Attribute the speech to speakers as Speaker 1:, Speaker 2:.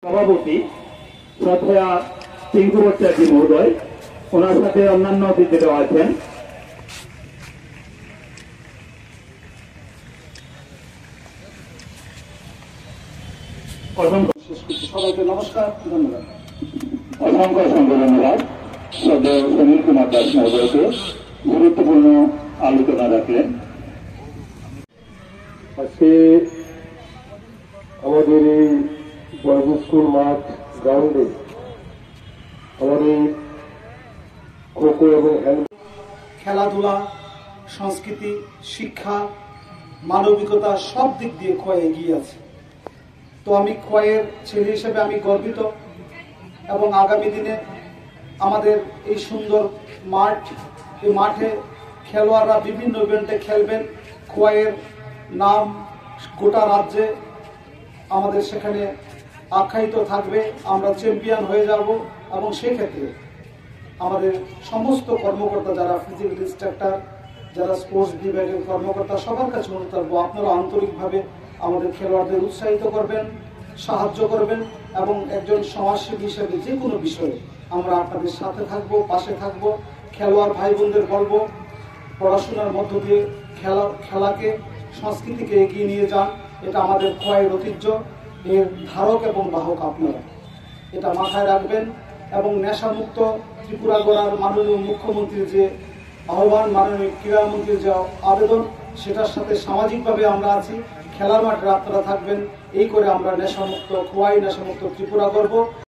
Speaker 1: সভাপতি শ্রদ্ধেয়া টিঙ্কু ভট্টাচার্য মহোদয়, ওনার সাথে অন্যান্য অতিথিরাও আছেন।
Speaker 2: সবাইকে নমস্কার, ধন্যবাদ।
Speaker 1: অসংখ্য অসংখ্য ধন্যবাদ শ্রদ্ধেয় সুনীল কুমার দাস মহোদয়কে গুরুত্বপূর্ণ আলোচনা রাখলেন।
Speaker 3: আজকে আমাদের এই বয়েজ স্কুল মাঠ গ্রাউন্ডে আমাদের খোখো এবং
Speaker 2: খেলাধুলা, সংস্কৃতি, শিক্ষা, মানবিকতা সব দিক দিয়ে খোয়া এগিয়ে আছে। তো আমি খোয়ের ছেলে হিসেবে আমি গর্বিত এবং আগামী দিনে আমাদের এই সুন্দর মাঠ, এই মাঠে খেলোয়াড়রা বিভিন্ন ইভেন্টে খেলবেন। খোয়ের নাম গোটা রাজ্যে আমাদের সেখানে আখ্যায়িত থাকবে, আমরা চ্যাম্পিয়ন হয়ে যাব। এবং সেক্ষেত্রে আমাদের সমস্ত কর্মকর্তা, যারা ফিজিক্যাল ইনস্ট্রাক্টর, যারা স্পোর্টস বিভাগের কর্মকর্তা, সবার কাছে অনুরোধ করবো আপনারা আন্তরিকভাবে আমাদের খেলোয়াড়দের উৎসাহিত করবেন, সাহায্য করবেন এবং একজন সমাজসেবী হিসেবে যে কোনো বিষয়ে আমরা আপনাদের সাথে থাকবো, পাশে থাকবো। খেলোয়াড় ভাই বোনদের বলবো পড়াশোনার মধ্য দিয়ে খেলাকে, সংস্কৃতিকে এগিয়ে নিয়ে যান। এটা আমাদের খোয়ের ঐতিহ্য, এর ধারক এবং বাহক আপনারা, এটা মাথায় রাখবেন। এবং নেশামুক্ত ত্রিপুরা গড়ার মাননীয় মুখ্যমন্ত্রীর যে আহ্বান, মাননীয় ক্রীড়ামন্ত্রীর যে আবেদন, সেটার সাথে সামাজিকভাবে আমরা আছি। খেলার মাঠে আপনারা থাকবেন, এই করে আমরা নেশামুক্ত খোয়াই, নেশামুক্ত ত্রিপুরা গড়ব।